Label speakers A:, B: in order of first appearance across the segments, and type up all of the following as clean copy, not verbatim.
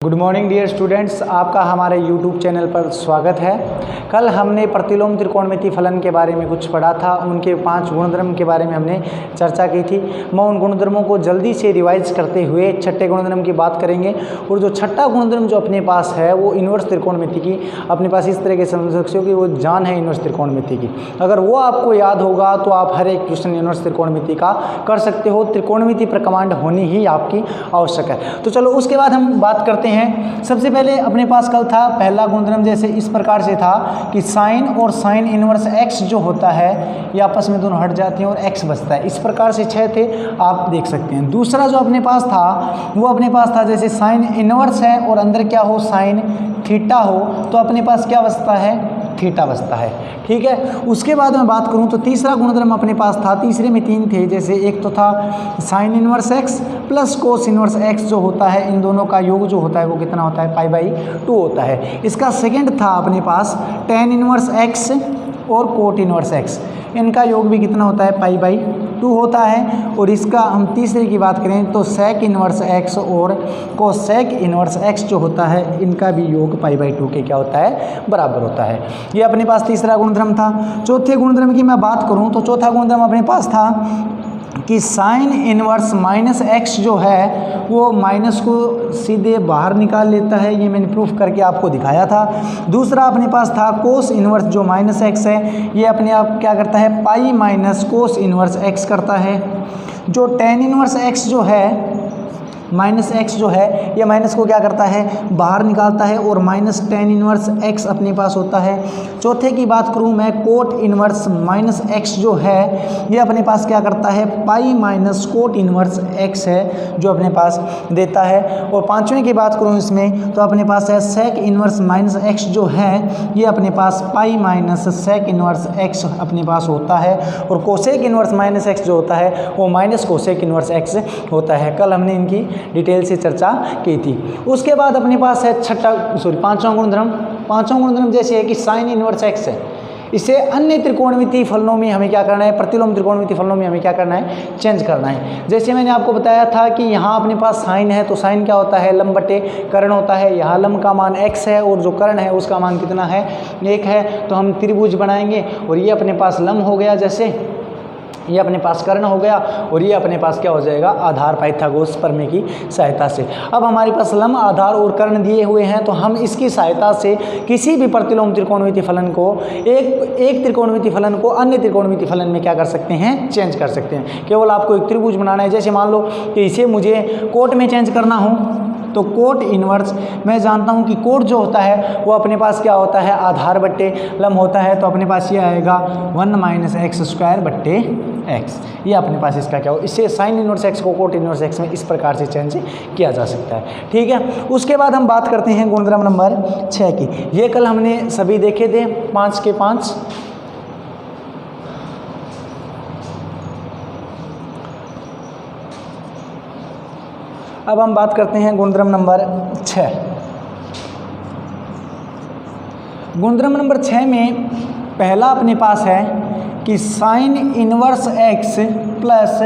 A: Good morning dear students, आपका हमारे YouTube channel पर स्वागत है। कल हमने प्रतिलोम त्रिकोणमिति फलन के बारे में कुछ पढ़ा था। उनके 5 गुणधर्म के बारे में हमने चर्चा की थी। मैं उन गुणधर्मों को जल्दी से रिवाइज करते हुए छठे गुणधर्म की बात करेंगे। और जो छठा गुणधर्म जो अपने पास है वो इन्वर्स त्रिकोणमिति की अपने पास इस तरह के समझ सकते हो कि वो जान है इन्वर्स त्रिकोणमिति की। अगर वो आपको याद होगा तो आप हर एक क्वेश्चन इन्वर्स त्रिकोणमिति का कर सकते हो। त्रिकोणमिति पर कमांड होनी ही आपकी आवश्यक है। तो चलो उसके बाद हम बात करते हैं। सबसे पहले अपने पास कल था पहला गुणधर्म जैसे इस प्रकार से था कि साइन और साइन इनवर्स एक्स जो होता है ये आपस में दोनों हट जाते हैं और एक्स बचता है। इस प्रकार से 6 थे, आप देख सकते हैं। दूसरा जो अपने पास था वो अपने पास था जैसे साइन इनवर्स है और अंदर क्या हो साइन थीटा हो तो अपने पास क्या बचता है थीटा बचता है। ठीक है। उसके बाद मैं बात करूं तो तीसरा गुणधर्म अपने पास था। तीसरे में 3 थे, जैसे एक तो था sign inverse x plus cos inverse x जो होता है, इन दोनों का योग जो होता है वो कितना होता है π/2 होता है। इसका सेकंड था अपने पास टेन इनवर्स एक्स और कोट इनवर्स एक्स, इनका योग भी कितना होता है π/2 होता है। और इसका हम तीसरे की बात करें तो सेक इनवर्स एक्स और कोसेक इनवर्स एक्स जो होता है इनका भी योग π/2 के क्या होता है बराबर होता है। ये अपने पास तीसरा गुणधर्म था। चौथे गुणधर्म की मैं बात करूं तो चौथा गुणधर्म अपने पास था कि साइन इनवर्स माइनस एक्स जो है वो माइनस को सीधे बाहर निकाल लेता है। ये मैंने प्रूफ करके आपको दिखाया था। दूसरा अपने पास था कोस इनवर्स जो माइनस एक्स है, ये अपने आप क्या करता है pi minus cos inverse x करता है। जो टेन इनवर्स एक्स जो है माइनस एक्स जो है ये माइनस को क्या करता है बाहर निकालता है और माइनस टेन इनवर्स एक्स अपने पास होता है। चौथे की बात करूं मैं कोट इनवर्स माइनस एक्स जो है ये अपने पास क्या करता है pi minus cot inverse x है जो अपने पास देता है। और पांचवें की बात करूं इसमें तो अपने पास है सेक इनवर्स माइनस एक्स जो है ये अपने पास pi minus sec inverse X अपने पास होता है। और कोसेक इनवर्स माइनस एक्स जो होता है वो माइनस कोसेक इनवर्स एक्स होता है। कल हमने इनकी डिटेल से चर्चा की थी। उसके बाद अपने पास है पांचवा गुणधर्म। पांचवा गुणधर्म जैसे है कि साइन इनवर्स एक्स है, इसे अन्य त्रिकोणमिति फलनों में हमें क्या करना है प्रतिलोम त्रिकोणमिति फलनों में हमें क्या करना है चेंज करना है। जैसे मैंने आपको बताया था कि यहाँ अपने पास साइन है तो साइन क्या होता है लंब बटे कर्ण होता है। यहाँ लंब का मान x है और जो कर्ण है उसका मान कितना है 1 है। तो हम त्रिभुज बनाएंगे और ये अपने पास लंब हो गया, जैसे ये अपने पास कर्ण हो गया और ये अपने पास क्या हो जाएगा आधार पाइथागोरस प्रमेय की सहायता से। अब हमारे पास लंब आधार और कर्ण दिए हुए हैं तो हम इसकी सहायता से किसी भी प्रतिलोम त्रिकोणमिति फलन को एक त्रिकोणमिति फलन को अन्य त्रिकोणमिति फलन में क्या कर सकते हैं चेंज कर सकते हैं। केवल आपको एक त्रिभुज बनाना है। जैसे मान लो कि इसे मुझे कोट में चेंज करना हो तो कोट इनवर्स मैं जानता हूं कि कोट जो होता है वो अपने पास क्या होता है आधार बट्टे लंब होता है। तो अपने पास ये आएगा 1 - x² बट्टे x। ये अपने पास इसका क्या हो, इससे साइन इनवर्स एक्स को कोट इनवर्स एक्स में इस प्रकार से चेंज किया जा सकता है। ठीक है। उसके बाद हम बात करते हैं गुणधर्म नंबर 6 की। ये कल हमने सभी देखे थे 5 के 5। अब हम बात करते हैं गुणधर्म नंबर 6। गुणधर्म नंबर 6 में पहला अपने पास है कि sine inverse x plus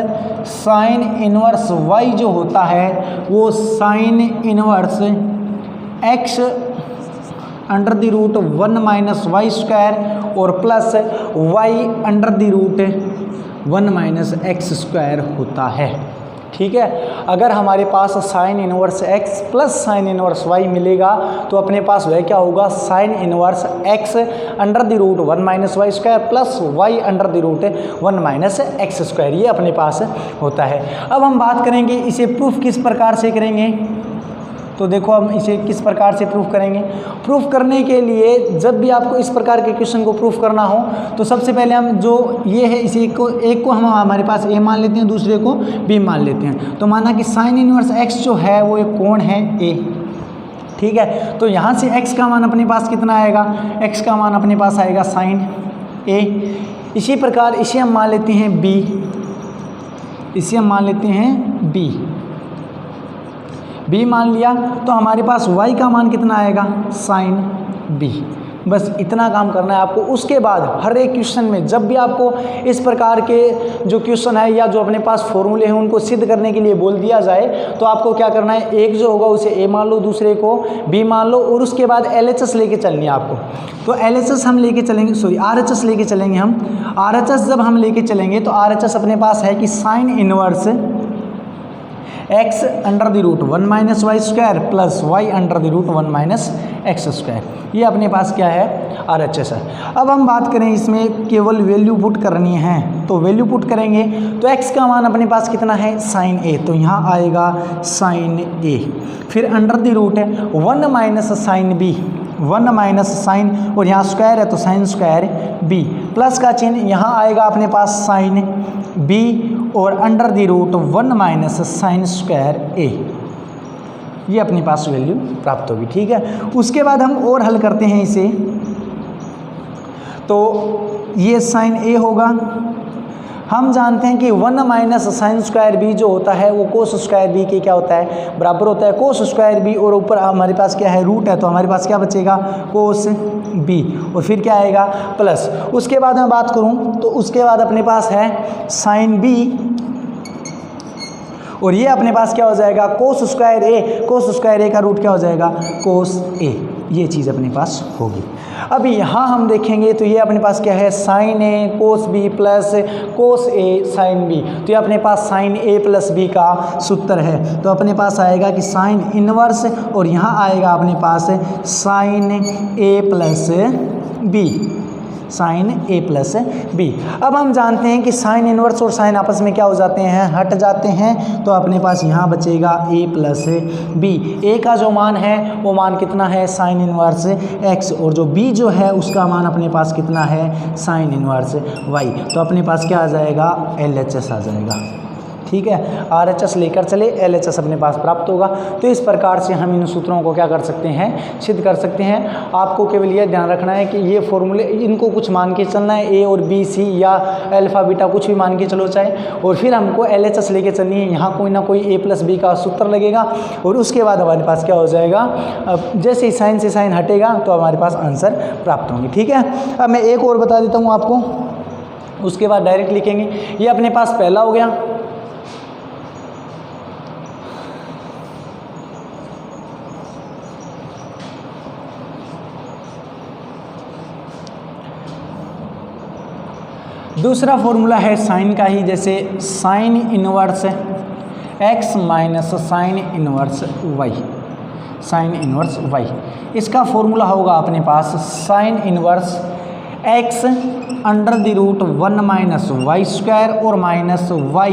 A: sine inverse Y जो होता है वो sine inverse X under the root 1 - y² और plus Y under the root 1 - x² होता है। ठीक है। अगर हमारे पास sine inverse x plus sine inverse Y मिलेगा तो अपने पास वह क्या होगा sine inverse X under the root 1 - y² plus Y under the root 1 - x²। ये अपने पास होता है। अब हम बात करेंगे इसे प्रूफ किस प्रकार से करेंगे। तो देखो हम इसे किस प्रकार से प्रूफ करेंगे। प्रूफ करने के लिए जब भी आपको इस प्रकार के क्वेश्चन को प्रूफ करना हो तो सबसे पहले हम जो ये है इसी को एक को हम हमारे पास ए मान लेते हैं, दूसरे को बी मान लेते हैं। तो माना कि साइन इनवर्स एक्स जो है वो एक कोण है ए। ठीक है। तो यहाँ से एक्स का मान अपने पास कितना आएगा, एक्स का मान अपने पास आएगा साइन ए। इसी प्रकार इसे हम मान लेते हैं बी, इसे हम मान लेते हैं बी मान लिया तो हमारे पास y का मान कितना आएगा साइन बी। बस इतना काम करना है आपको। उसके बाद हर एक क्वेश्चन में जब भी आपको इस प्रकार के जो क्वेश्चन है या जो अपने पास फॉर्मूले हैं उनको सिद्ध करने के लिए बोल दिया जाए तो आपको क्या करना है, एक जो होगा उसे ए मान लो, दूसरे को बी मान लो और उसके बाद LHS लेके चलनी है आपको। तो LHS हम लेके चलेंगे, सॉरी RHS लेके चलेंगे हम। RHS जब हम लेके चलेंगे तो RHS अपने पास है कि sine inverse x under the root 1 minus Y square plus y under the root 1 minus x square, ये अपने पास क्या है, RHS है। अब हम बात करें इसमें केवल वैल्यू पुट करनी है, तो वैल्यू पुट करेंगे तो x का मान अपने पास कितना है, साइन a, तो यहाँ आएगा साइन a, फिर अंडर द रूट है 1 minus sine b, 1 minus sine और यहाँ स्क्वायर है तो साइन स्क्वायर b, प्लस का चिन्ह यहाँ आएगा अपने पास साइन b और under the root 1 minus sine square a, ये अपने पास वैल्यू प्राप्त होगी। ठीक है, उसके बाद हम और हल करते हैं इसे, तो ये साइन a होगा। हम जानते हैं कि 1 माइनस साइन स्क्वायर बी जो होता है वो कोस स्क्वायर बी के क्या होता है, बराबर होता है कोस स्क्वायर बी, और ऊपर हमारे पास क्या है, रूट है, तो हमारे पास क्या बचेगा, कोस बी, और फिर क्या आएगा, प्लस। उसके बाद मैं बात करूं तो उसके बाद अपने पास है साइन बी, और ये अपने पास क्या हो जाएगा, कोस स्क्वायर ए, कोस स्क्वायर ए का रूट क्या हो जाएगा, कोस ए, ये चीज़ अपने पास होगी। अब यहाँ हम देखेंगे तो ये अपने पास क्या है, साइन ए कोस बी प्लस कोस ए साइन बी, तो ये अपने पास साइन ए प्लस बी का सूत्र है, तो अपने पास आएगा कि साइन इनवर्स, और यहाँ आएगा अपने पास साइन ए प्लस बी, साइन ए प्लस बी। अब हम जानते हैं कि साइन इनवर्स और साइन आपस में क्या हो जाते हैं, हट जाते हैं, तो अपने पास यहाँ बचेगा ए प्लस बी। ए का जो मान है वो मान कितना है, साइन इनवर्स एक्स, और जो बी जो है उसका मान अपने पास कितना है, साइन इनवर्स वाई, तो अपने पास क्या आ जाएगा, LHS आ जाएगा। ठीक है, RHS लेकर चले, LHS अपने पास प्राप्त होगा। तो इस प्रकार से हम इन सूत्रों को क्या कर सकते हैं, सिद्ध कर सकते हैं। आपको केवल यह ध्यान रखना है कि ये फॉर्मूले, इनको कुछ मान के चलना है, A और B C या अल्फा बीटा कुछ भी मान के चलो चाहे, और फिर हमको LHS लेके चलनी है। यहाँ कोई ना कोई A प्लस बी का सूत्र लगेगा, और उसके बाद हमारे पास क्या हो जाएगा, अब जैसे ही साइन से साइन हटेगा तो हमारे पास आंसर प्राप्त होंगे। ठीक है, अब मैं एक और बता देता हूँ आपको, उसके बाद डायरेक्ट लिखेंगे। ये अपने पास पहला हो गया, दूसरा फॉर्मूला है साइन का ही, जैसे sine inverse x minus sine inverse y, sine inverse y, इसका फॉर्मूला होगा अपने पास sine inverse x under the root 1 minus Y square और minus y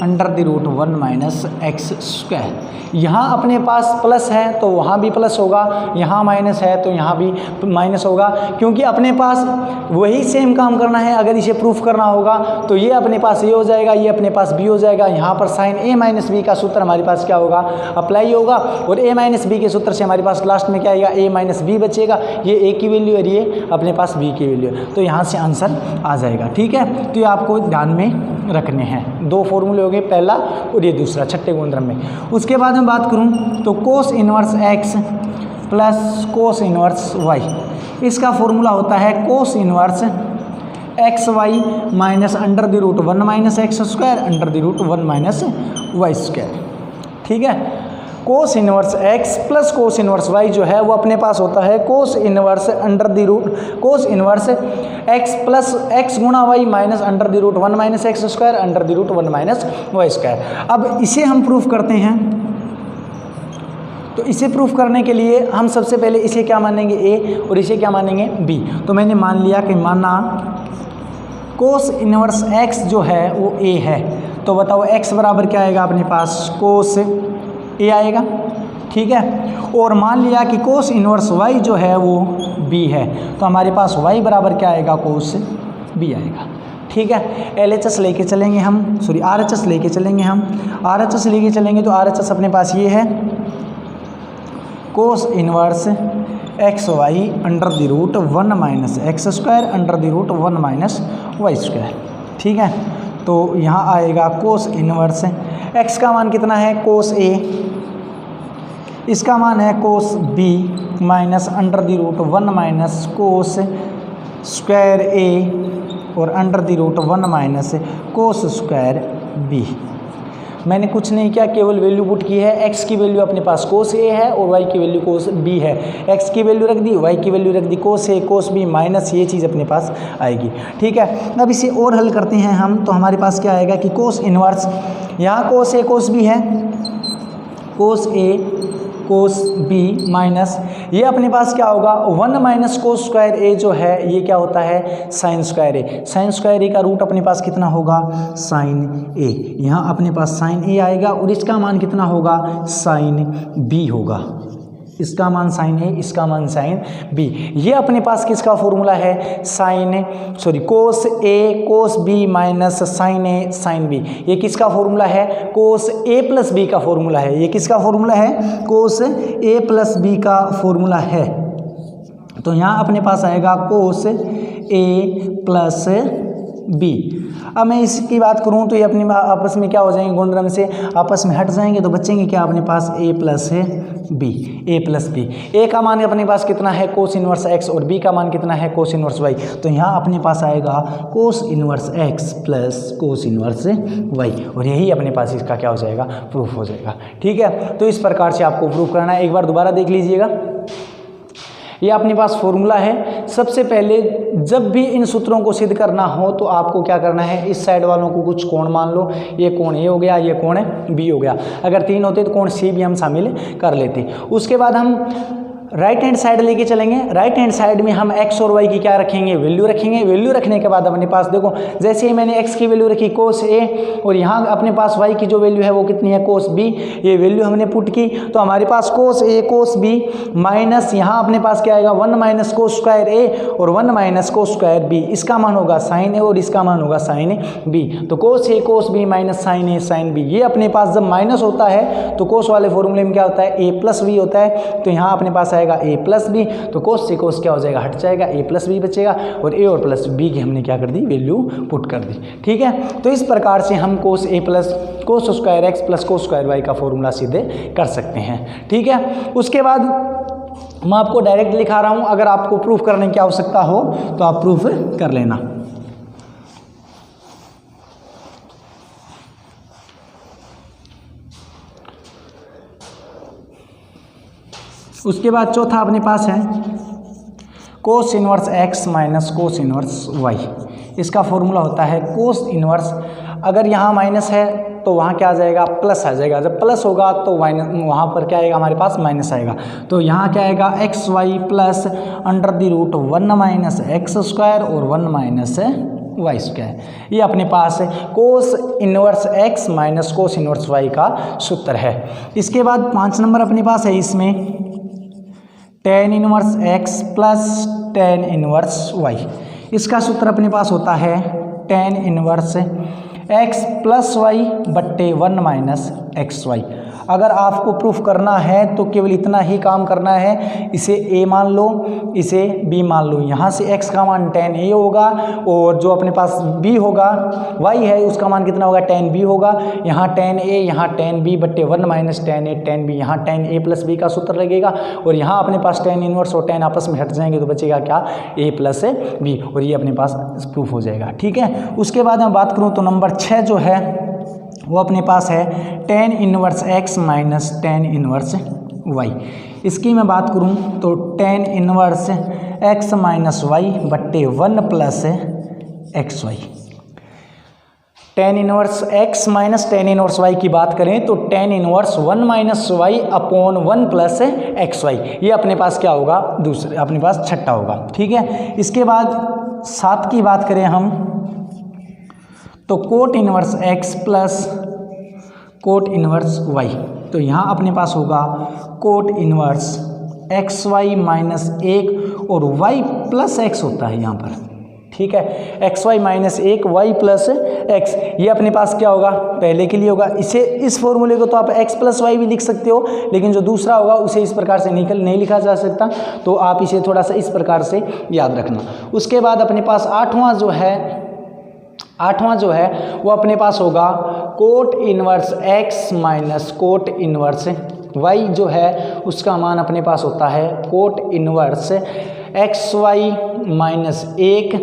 A: under the root 1 minus x square. यहाँ अपने पास प्लस है तो वहाँ भी प्लस होगा, यहाँ माइनस है तो यहाँ भी माइनस होगा, क्योंकि अपने पास वही सेम काम करना है। अगर इसे प्रूफ करना होगा तो ये अपने पास ये हो जाएगा, ये अपने पास बी हो जाएगा। यहाँ पर साइन ए माइनस बी का सूत्र हमारे पास क्या होगा, अप्लाई होगा, और ए माइनस बी के सूत्र से हमारे पास लास्ट में क्या आएगा, ए माइनस बी बचेगा। ये ए की वैल्यू है, ये अपने पास बी की वैल्यू है, तो यहाँ से आंसर आ जाएगा। ठीक है, तो ये आपको ध्यान में रखने हैं। दो फॉर्मूले हो गए, पहला और ये दूसरा, छठे गुणधर्म में। उसके बाद मैं बात करूं तो cos inverse x plus cos inverse Y, इसका फॉर्मूला होता है cos inverse x Y minus under the root 1 minus x square under the root 1 minus Y square. ठीक है, cos inverse x plus cos inverse Y जो है वो अपने पास होता है cos inverse under the root, cos inverse x plus X गुणा Y minus under the root 1 minus x square under the root 1 minus Y square. अब इसे हम प्रूफ करते हैं, तो इसे प्रूफ करने के लिए हम सबसे पहले इसे क्या मानेंगे, ए, और इसे क्या मानेंगे, बी। तो मैंने मान लिया कि माना कोस इनवर्स एक्स जो है वो ए है, तो बताओ एक्स बराबर क्या आएगा अपने पास, कोस ए आएगा। ठीक है, और मान लिया कि कोस इनवर्स वाई जो है वो बी है, तो हमारे पास वाई बराबर क्या आएगा, कोस बी आएगा। ठीक है, LHS लेके चलेंगे हम, सॉरी RHS लेके चलेंगे हम। RHS लेके चलेंगे तो RHS अपने पास ये है cos inverse x y under the root 1 minus x square under the root 1 minus Y square. ठीक है, तो यहाँ आएगा कोस इनवर्स एक्स का मान कितना है, कोस ए, इसका मान है cos B minus under the root 1 minus cos square A और under the root 1 minus cos square B. मैंने कुछ नहीं किया, केवल वैल्यू पुट की है। x की वैल्यू अपने पास कोस ए है और y की वैल्यू कोस बी है। x की वैल्यू रख दी, y की वैल्यू रख दी, कोस ए कोस बी माइनस ये चीज़ अपने पास आएगी। ठीक है, अब इसे और हल करते हैं हम, तो हमारे पास क्या आएगा कि कोस इनवर्स, यहाँ कोस ए कोस बी है, कोस ए कोस बी माइनस ये अपने पास क्या होगा 1 माइनस कोस स्क्वायर ए जो है ये क्या होता है साइन स्क्वायर ए। साइन स्क्वायर ए का रूट अपने पास कितना होगा साइन ए, यहाँ अपने पास साइन ए आएगा और इसका मान कितना होगा साइन बी होगा। इसका मान साइन ए, इसका मान साइन बी। ये अपने पास किसका फॉर्मूला है कोस ए कोस बी माइनस साइन ए साइन बी। ये किसका फॉर्मूला है कोस ए प्लस बी का फॉर्मूला है। ये किसका फॉर्मूला है कोस ए प्लस बी का फॉर्मूला है। तो यहाँ अपने पास आएगा कोस ए प्लस बी। अब मैं इसकी बात करूँ तो ये अपने आपस में क्या हो जाएंगे गुणधर्म से आपस में हट जाएंगे, तो बचेंगे क्या अपने पास ए प्लस बी, ए प्लस बी। ए का मान अपने पास कितना है कोस इनवर्स एक्स और बी का मान कितना है कोस इनवर्स वाई। तो यहाँ अपने पास आएगा cos inverse x plus cos inverse y और यही अपने पास इसका क्या हो जाएगा प्रूफ हो जाएगा। ठीक है, तो इस प्रकार से आपको प्रूफ करना है। एक बार दोबारा देख लीजिएगा, ये अपने पास फॉर्मूला है। सबसे पहले जब भी इन सूत्रों को सिद्ध करना हो तो आपको क्या करना है, इस साइड वालों को कुछ कोण मान लो, ये कोण ए हो गया, ये कोण बी हो गया। अगर 3 होते तो कोण सी भी हम शामिल कर लेते। उसके बाद हम राइट हैंड साइड लेके चलेंगे। राइट हैंड साइड में हम x और y की क्या रखेंगे वैल्यू रखेंगे। वैल्यू रखने के बाद अपने पास देखो जैसे ही मैंने x की वैल्यू रखी कोस a और यहाँ अपने पास y की जो वैल्यू है वो कितनी है कोस b, ये वैल्यू हमने पुट की तो हमारे पास कोस a कोस b माइनस यहाँ अपने पास क्या आएगा 1 माइनस कोस स्क्वायर a और 1 माइनस कोस स्क्वायर b। इसका मान होगा साइन a और इसका मान होगा साइन b। तो cos a cos b minus sine a sine b। ये अपने पास जब माइनस होता है तो कोस वाले फॉर्मूले में क्या होता है a प्लस b होता है। तो यहाँ अपने पास आएगा a प्लस बी, तो कोस से कोस क्या हो जाएगा हट जाएगा, a प्लस बी बचेगा और a और प्लस बी की हमने क्या कर दी वैल्यू पुट कर दी। ठीक है, तो इस प्रकार से हम cos a plus cos square x plus cos square y का फॉर्मूला सीधे कर सकते हैं। ठीक है, उसके बाद मैं आपको डायरेक्ट लिखा रहा हूं, अगर आपको प्रूफ करने की आवश्यकता हो तो आप प्रूफ कर लेना। उसके बाद चौथा अपने पास है cos inverse x minus cos inverse Y. इसका फॉर्मूला होता है कोस इनवर्स, अगर यहाँ माइनस है तो वहाँ क्या आ जाएगा प्लस आ जाएगा, जब प्लस होगा तो वहाँ पर क्या आएगा हमारे पास माइनस आएगा। तो यहाँ क्या आएगा X Y plus under the root 1 minus x square और 1 माइनस वाई स्क्वायर। ये अपने पास cos inverse x minus cos inverse Y का सूत्र है। इसके बाद 5 नंबर अपने पास है, इसमें tan inverse x plus tan inverse Y. इसका सूत्र अपने पास होता है tan inverse x plus y बट्टे 1 माइनस एक्स वाई। अगर आपको प्रूफ करना है तो केवल इतना ही काम करना है, इसे a मान लो, इसे b मान लो। यहाँ से x का मान tan a होगा और जो अपने पास b होगा y है उसका मान कितना होगा tan b होगा। यहाँ tan a यहाँ tan b बट्टे 1 minus tan a tan b, यहाँ tan a प्लस b का सूत्र लगेगा और यहाँ अपने पास tan इनवर्स और tan आपस में हट जाएंगे तो बचेगा क्या a प्लस b और ये अपने पास प्रूफ हो जाएगा। ठीक है, उसके बाद मैं बात करूँ तो नंबर 6 जो है वो अपने पास है tan inverse x minus tan inverse y. इसकी मैं बात करूं तो tan inverse x minus y बट्टे 1 plus x y. Tan inverse x minus tan inverse y की बात करें तो tan inverse 1 minus y upon 1 plus x y. ये अपने पास क्या होगा दूसरे अपने पास छठा होगा। ठीक है, इसके बाद 7 की बात करें हम तो cot inverse x plus cot inverse y. तो यहाँ अपने पास होगा cot inverse x Y minus 1 और वाई प्लस एक्स होता है यहाँ पर। ठीक है, x Y minus 1 y plus x, ये अपने पास क्या होगा पहले के लिए होगा। इसे इस फॉर्मूले को तो आप एक्स प्लस वाई भी लिख सकते हो, लेकिन जो दूसरा होगा उसे इस प्रकार से नहीं लिखा जा सकता, तो आप इसे थोड़ा सा इस प्रकार से याद रखना। उसके बाद अपने पास आठवां जो है वो अपने पास होगा cot inverse x minus cot inverse y जो है उसका मान अपने पास होता है cot inverse xy minus 1,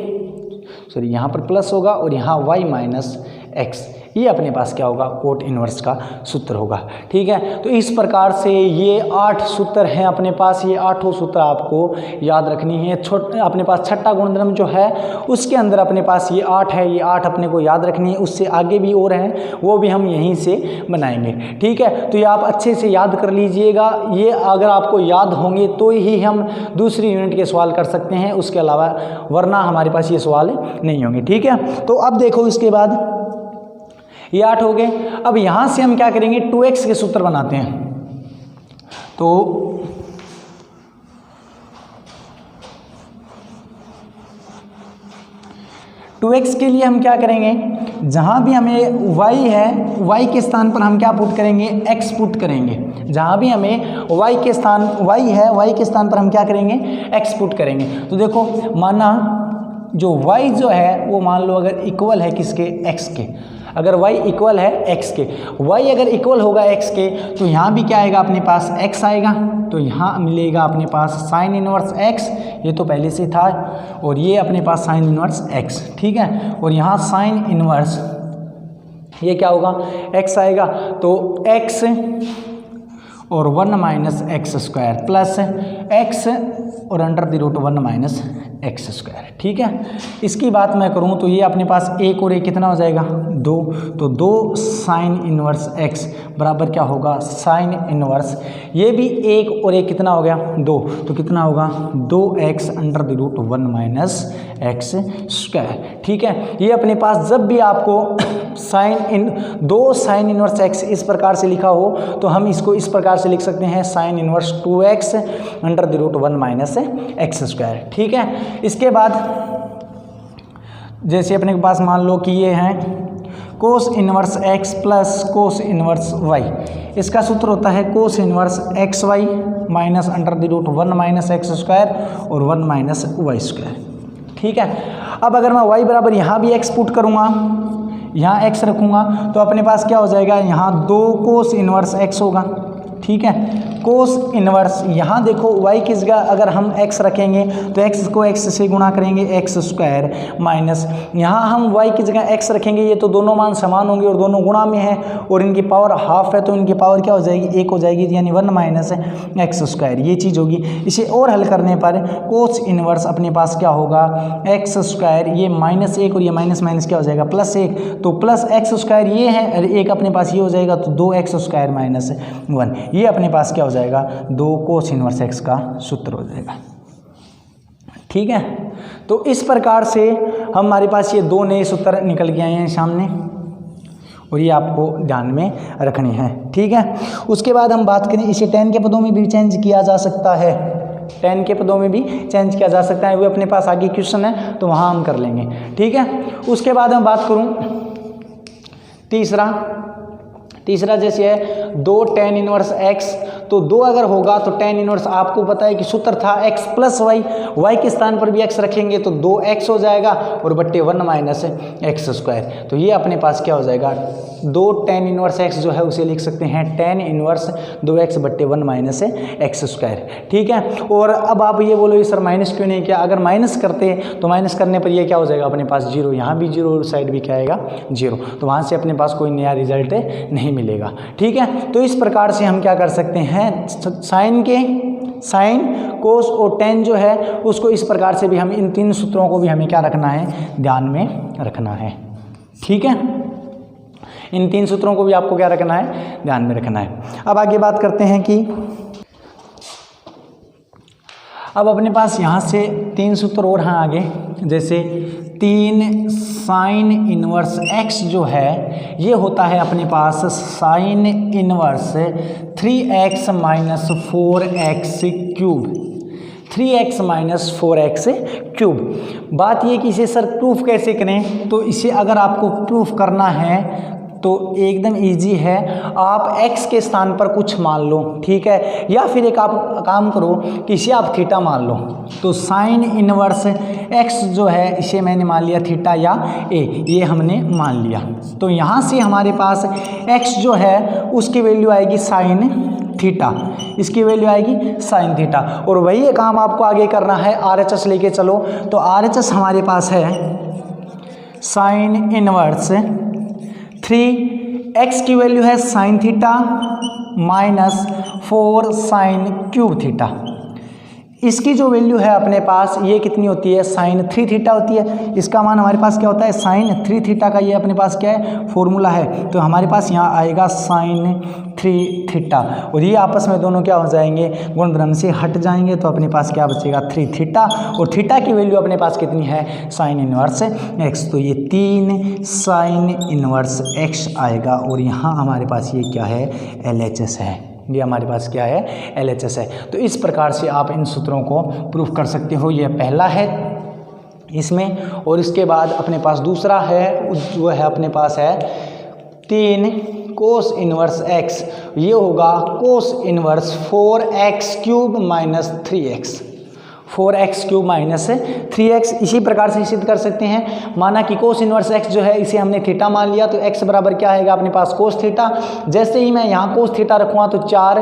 A: sorry यहाँ पर प्लस होगा और यहाँ y माइनस x, ये अपने पास क्या होगा, कोट इनवर्स का सूत्र होगा। ठीक है, तो इस प्रकार से ये 8 सूत्र हैं अपने पास, ये 8 सूत्र आपको याद रखनी है। अपने पास छठा गुणधर्म जो है उसके अंदर अपने पास ये 8 है, ये 8 अपने को याद रखनी है। उससे आगे भी और हैं, वो भी हम यहीं से बनाएंगे। ठीक है, तो ये आप अच्छे से याद कर लीजिएगा। ये अगर आपको याद होंगे तो ही हम दूसरी यूनिट के सवाल कर सकते हैं, उसके अलावा वरना हमारे पास ये सवाल नहीं होंगे। ठीक है, तो अब देखो इसके बाद ये 8 हो गए। अब यहाँ से हम क्या करेंगे, 2x के सूत्र बनाते हैं। तो टू एक्स के लिए हम क्या करेंगे, जहाँ भी हमें y है y के स्थान पर हम क्या पुट करेंगे, x पुट करेंगे। जहाँ भी हमें y के स्थान y है y के स्थान पर हम क्या करेंगे, x पुट करेंगे। तो देखो माना जो y जो है वो मान लो अगर इक्वल है किसके, x के। अगर y इक्वल है x के, y अगर इक्वल होगा x के तो यहाँ भी क्या आएगा अपने पास, x आएगा। तो यहाँ मिलेगा अपने पास साइन इनवर्स x, ये तो पहले से था, और ये अपने पास साइन इनवर्स x। ठीक है, और यहाँ साइन इनवर्स ये क्या होगा, x आएगा। तो x और 1 minus x square plus x और under the root 1 minus x square. ठीक है, इसकी बात मैं करूं तो ये अपने पास 1 और 1 कितना हो जाएगा, 2। तो 2 साइन इनवर्स x बराबर क्या होगा, साइन इनवर्स, ये भी 1 और 1 कितना हो गया, 2। तो कितना होगा, 2x under the root 1 minus x square. ठीक है, ये अपने पास जब भी आपको दो साइन इनवर्स x इस प्रकार से लिखा हो तो हम इसको इस प्रकार से लिख सकते हैं, sine inverse 2x under the root 1 minus x square. ठीक है, इसके बाद जैसे अपने के पास मान लो कि ये हैं cos inverse x plus cos inverse y, इसका सूत्र होता है cos inverse xy minus under the root 1 minus x square और 1 माइनस वाई स्क्वायर। ठीक है, अब अगर मैं y बराबर यहाँ भी x पुट करूँगा, यहाँ x रखूँगा तो अपने पास क्या हो जाएगा, यहाँ 2 कोस इनवर्स x होगा। ठीक है, कोस इनवर्स, यहाँ देखो y की जगह अगर हम x रखेंगे तो x को x से गुणा करेंगे एक्स स्क्वायर माइनस, यहाँ हम y की जगह x रखेंगे, ये तो दोनों मान समान होंगे और दोनों गुणा में है और इनकी पावर हाफ है तो इनकी पावर क्या हो जाएगी, 1 हो जाएगी, यानी 1 माइनस एक्स स्क्वायर ये चीज़ होगी। इसे और हल करने पर कोस इनवर्स अपने पास क्या होगा, एक्स स्क्वायर, ये -1 और ये माइनस माइनस क्या हो जाएगा, +1, तो प्लस एक्स स्क्वायर ये है और एक अपने पास ये हो जाएगा, तो 2x स्क्वायर माइनस 1, ये अपने पास क्या हो जाएगा, 2 कोस इनवर्स x का सूत्र हो जाएगा। ठीक है, तो इस प्रकार से हमारे पास ये 2 नए सूत्र निकल के आए हैं सामने और ये आपको ध्यान में रखने हैं। ठीक है, उसके बाद हम बात करें, इसे 10 के पदों में भी चेंज किया जा सकता है, 10 के पदों में भी चेंज किया जा सकता है, वो अपने पास आगे क्वेश्चन है तो वहाँ हम कर लेंगे। ठीक है, उसके बाद हम बात करूँ तीसरा जैसे है 2 tan इनवर्स x, तो 2 अगर होगा तो tan इनवर्स आपको पता है कि सूत्र था x प्लस वाई, y के स्थान पर भी x रखेंगे तो 2x हो जाएगा और बट्टे 1 माइनस एक्स स्क्वायर। तो ये अपने पास क्या हो जाएगा, 2 tan इनवर्स x जो है उसे लिख सकते हैं tan इनवर्स 2x बट्टे 1 माइनस एक्स स्क्वायर। ठीक है, और अब आप ये बोलो सर माइनस क्यों नहीं किया, अगर माइनस करते तो माइनस करने पर ये क्या हो जाएगा अपने पास 0, यहाँ भी 0 और साइड भी क्या आएगा 0, तो वहाँ से अपने पास कोई नया रिजल्ट नहीं मिलेगा। ठीक है, तो इस प्रकार से हम क्या कर सकते हैं, साइन कोस और tan जो है उसको इस प्रकार से भी हम इन 3 सूत्रों को भी हमें क्या रखना है, ध्यान में रखना है। ठीक है, इन 3 सूत्रों को भी आपको क्या रखना है, ध्यान में रखना है। अब आगे बात करते हैं कि अब अपने पास यहाँ से 3 सूत्र और हैं आगे, जैसे 3 साइन इनवर्स x जो है ये होता है अपने पास sine inverse 3x minus 4x cube, 3x minus 4x cube. बात ये कि इसे सर प्रूफ कैसे करें, तो इसे अगर आपको प्रूफ करना है तो एकदम इजी है, आप x के स्थान पर कुछ मान लो। ठीक है, या फिर एक आप काम करो कि इसे आप थीटा मान लो, तो साइन इनवर्स x जो है इसे मैंने मान लिया थीटा या a, ये हमने मान लिया। तो यहाँ से हमारे पास x जो है उसकी वैल्यू आएगी साइन थीटा, इसकी वैल्यू आएगी साइन थीटा। और वही काम आपको आगे करना है, RHS लेके चलो। तो RHS हमारे पास है साइन इनवर्स 3x की वैल्यू है sine theta minus 4 sine cube theta. इसकी जो वैल्यू है अपने पास ये कितनी होती है, साइन 3 थीटा होती है। इसका मान हमारे पास क्या होता है, साइन 3 थीटा का ये अपने पास क्या है, फॉर्मूला है। तो हमारे पास यहाँ आएगा साइन 3 थीटा, और ये आपस में दोनों क्या हो जाएंगे, गुणधर्म से हट जाएंगे। तो अपने पास क्या बचेगा, 3 थीटा, और थीटा की वैल्यू अपने पास कितनी है, साइन इनवर्स x। तो ये 3 साइन इनवर्स x आएगा, और यहाँ हमारे पास ये क्या है, LHS है। ये हमारे पास क्या है, LHS है। तो इस प्रकार से आप इन सूत्रों को प्रूफ कर सकते हो। ये पहला है इसमें, और इसके बाद अपने पास दूसरा है, जो है अपने पास है 3 कोस इनवर्स x। ये होगा cos inverse 4x cube minus 3x, 4x cube minus 3x। इसी प्रकार से सिद्ध कर सकते हैं। माना कि कोस इनवर्स x जो है इसे हमने थीटा मान लिया, तो x बराबर क्या आएगा अपने पास, कोस थीटा। जैसे ही मैं यहाँ कोस थीटा रखूँगा तो 4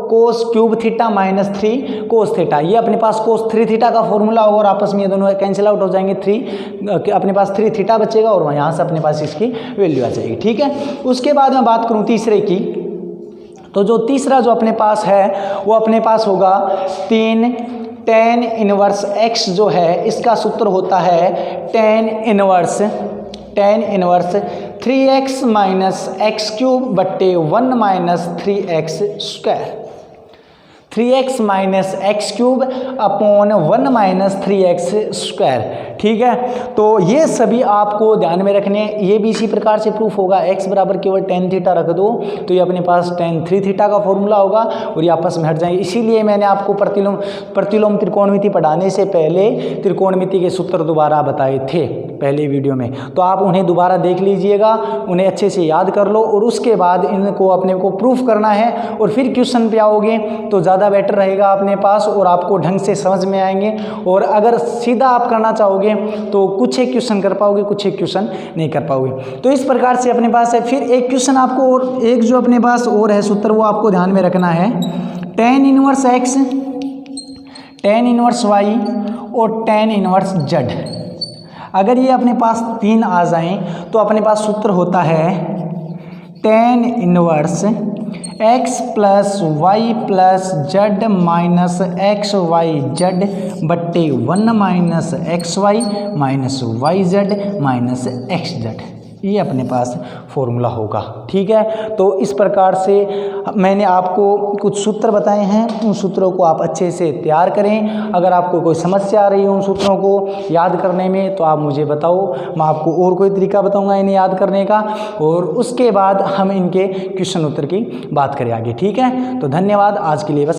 A: cos cube theta minus 3 cos theta, ये अपने पास कोस 3 थीटा का फॉर्मूला होगा, और आपस में ये दोनों कैंसिल आउट हो जाएंगे। 3 अपने पास 3 थीटा बचेगा, और यहाँ से अपने पास इसकी वैल्यू आ जाएगी। ठीक है, उसके बाद मैं बात करूँ तीसरे की, तो जो तीसरा जो अपने पास है वो अपने पास होगा 3 टेन इनवर्स x जो है, इसका सूत्र होता है tan inverse 3x minus x cube बट्टे 1 minus 3x square, 3x minus x cube upon 1 minus 3x square. ठीक है, तो ये सभी आपको ध्यान में रखने हैं। ये भी इसी प्रकार से प्रूफ होगा। x बराबर केवल टेन थीटा रख दो तो ये अपने पास टेन 3 थीटा का फॉर्मूला होगा, और ये आपस में हट जाएंगे। इसीलिए मैंने आपको प्रतिलोम त्रिकोणमिति पढ़ाने से पहले त्रिकोणमिति के सूत्र दोबारा बताए थे पहले वीडियो में, तो आप उन्हें दोबारा देख लीजिएगा, उन्हें अच्छे से याद कर लो, और उसके बाद इनको अपने को प्रूफ करना है, और फिर क्वेश्चन पे आओगे तो ज़्यादा बेटर रहेगा अपने पास, और आपको ढंग से समझ में आएंगे। और अगर सीधा आप करना चाहोगे तो कुछ एक क्वेश्चन कर पाओगे, कुछ एक क्वेश्चन नहीं कर पाओगे। तो इस प्रकार से अपने पास है। फिर एक क्वेश्चन आपको, और एक जो अपने पास और है सूत्र, वो आपको ध्यान में रखना है, tan inverse x, tan inverse y और टेन इनवर्स z। अगर ये अपने पास 3 आ जाएं तो अपने पास सूत्र होता है tan inverse x plus y plus z minus x y z बट्टे 1 minus x Y minus y z minus x z. ये अपने पास फॉर्मूला होगा। ठीक है, तो इस प्रकार से मैंने आपको कुछ सूत्र बताए हैं, उन सूत्रों को आप अच्छे से तैयार करें। अगर आपको कोई समस्या आ रही है उन सूत्रों को याद करने में तो आप मुझे बताओ, मैं आपको और कोई तरीका बताऊंगा इन्हें याद करने का, और उसके बाद हम इनके क्वेश्चन उत्तर की बात करें आगे। ठीक है, तो धन्यवाद आज के लिए बस।